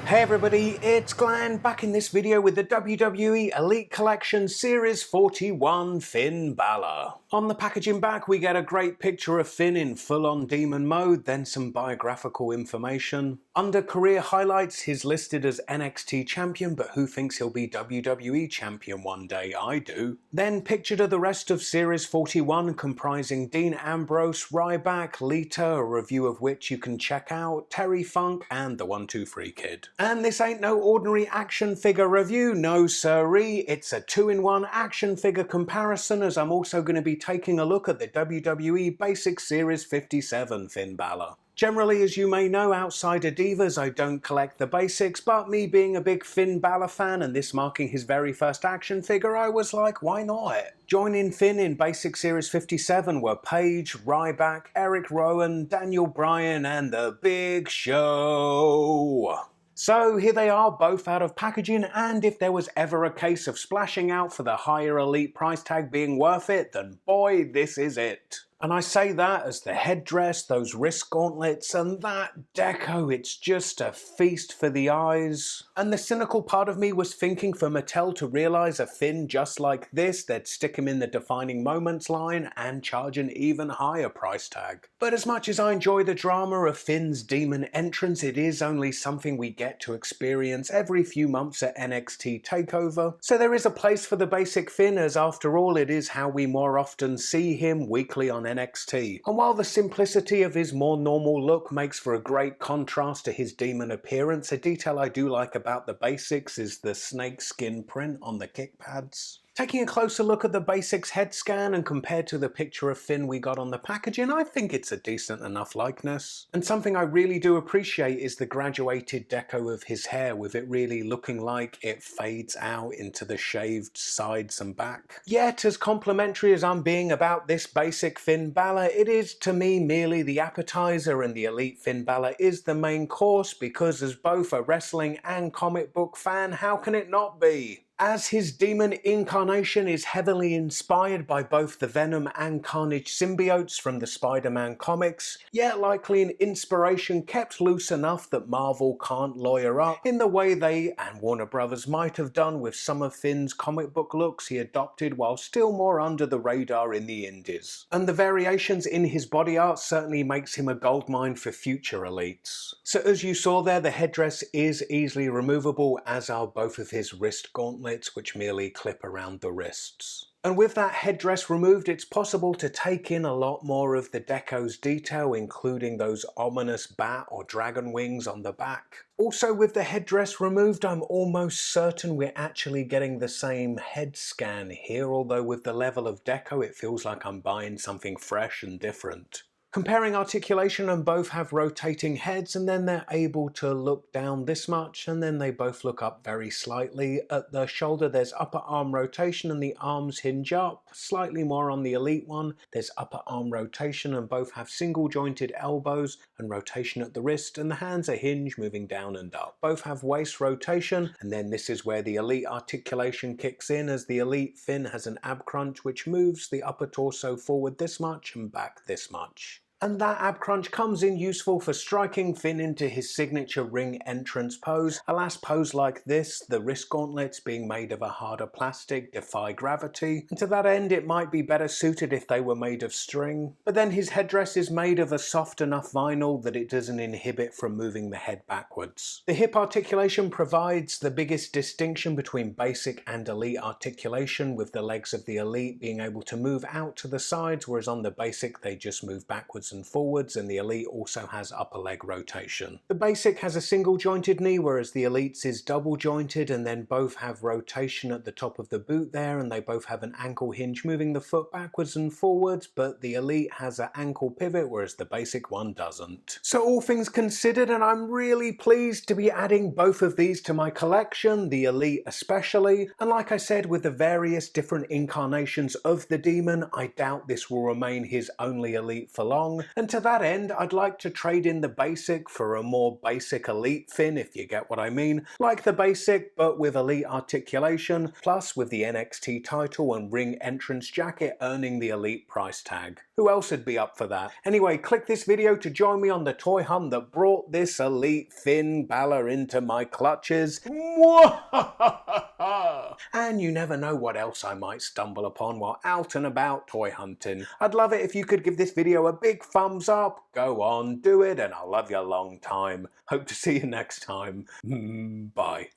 Hey everybody, it's Glenn back in this video with the WWE Elite Collection Series 41 Finn Balor. On the packaging back we get a great picture of Finn in full-on demon mode, then some biographical information. Under career highlights he's listed as NXT champion, but who thinks he'll be WWE champion one day? I do. Then pictured are the rest of Series 41 comprising Dean Ambrose, Ryback, Lita, a review of which you can check out, Terry Funk and the 1-2-3 Kid. And this ain't no ordinary action figure review, no siree, it's a 2-in-1 action figure comparison, as I'm also going to be taking a look at the WWE Basic Series 57 Finn Balor. Generally, as you may know, outside of Divas, I don't collect the basics, but me being a big Finn Balor fan and this marking his very first action figure, I was like, why not? Joining Finn in Basic Series 57 were Paige, Ryback, Eric Rowan, Daniel Bryan, and The Big Show. So here they are, both out of packaging, and if there was ever a case of splashing out for the higher Elite price tag being worth it, then boy, this is it. And I say that as the headdress, those wrist gauntlets, and that deco, it's just a feast for the eyes. And the cynical part of me was thinking for Mattel to realise a Finn just like this, they'd stick him in the defining moments line and charge an even higher price tag. But as much as I enjoy the drama of Finn's demon entrance, it is only something we get to experience every few months at NXT TakeOver. So there is a place for the basic Finn, as after all it is how we more often see him weekly on NXT. And while the simplicity of his more normal look makes for a great contrast to his demon appearance, a detail I do like about the basics is the snakeskin print on the kick pads. Taking a closer look at the basics head scan and compared to the picture of Finn we got on the packaging, I think it's a decent enough likeness. And something I really do appreciate is the graduated deco of his hair, with it really looking like it fades out into the shaved sides and back. Yet, as complimentary as I'm being about this basic Finn Balor, it is to me merely the appetizer, and the Elite Finn Balor is the main course, because as both a wrestling and comic book fan, how can it not be? As his demon incarnation is heavily inspired by both the Venom and Carnage symbiotes from the Spider-Man comics, yet likely an inspiration kept loose enough that Marvel can't lawyer up in the way they and Warner Brothers might have done with some of Finn's comic book looks he adopted while still more under the radar in the indies. And the variations in his body art certainly makes him a goldmine for future elites. So as you saw there, the headdress is easily removable, as are both of his wrist gauntlets, which merely clip around the wrists. And with that headdress removed, it's possible to take in a lot more of the deco's detail, including those ominous bat or dragon wings on the back. Also, with the headdress removed, I'm almost certain we're actually getting the same head scan here, although with the level of deco it feels like I'm buying something fresh and different. Comparing Articulation, and both have rotating heads, and then they're able to look down this much, and then they both look up very slightly. At the shoulder there's upper arm rotation and the arms hinge up. Slightly more on the Elite one, there's upper arm rotation and both have single jointed elbows and rotation at the wrist, and the hands are hinged moving down and up. Both have waist rotation, and then this is where the Elite Articulation kicks in, as the Elite Finn has an ab crunch which moves the upper torso forward this much and back this much. And that ab crunch comes in useful for striking Finn into his signature ring entrance pose. A last pose like this, the wrist gauntlets being made of a harder plastic, defy gravity, and to that end it might be better suited if they were made of string. But then his headdress is made of a soft enough vinyl that it doesn't inhibit from moving the head backwards. The hip articulation provides the biggest distinction between basic and Elite articulation, with the legs of the Elite being able to move out to the sides, whereas on the basic they just move backwards and forwards, and the Elite also has upper leg rotation. The basic has a single jointed knee, whereas the Elite's is double jointed, and then both have rotation at the top of the boot there, and they both have an ankle hinge moving the foot backwards and forwards, but the Elite has an ankle pivot, whereas the basic one doesn't. So all things considered, and I'm really pleased to be adding both of these to my collection, the Elite especially, and like I said, with the various different incarnations of the demon, I doubt this will remain his only Elite for long, long, and to that end I'd like to trade in the Basic for a more basic Elite Finn, if you get what I mean. Like the Basic, but with Elite Articulation, plus with the NXT title and ring entrance jacket earning the Elite price tag. Who else would be up for that? Anyway, click this video to join me on the toy hunt that brought this Elite Finn Balor into my clutches. And you never know what else I might stumble upon while out and about toy hunting. I'd love it if you could give this video a big thumbs up. Go on, do it, and I'll love you a long time. Hope to see you next time. Bye.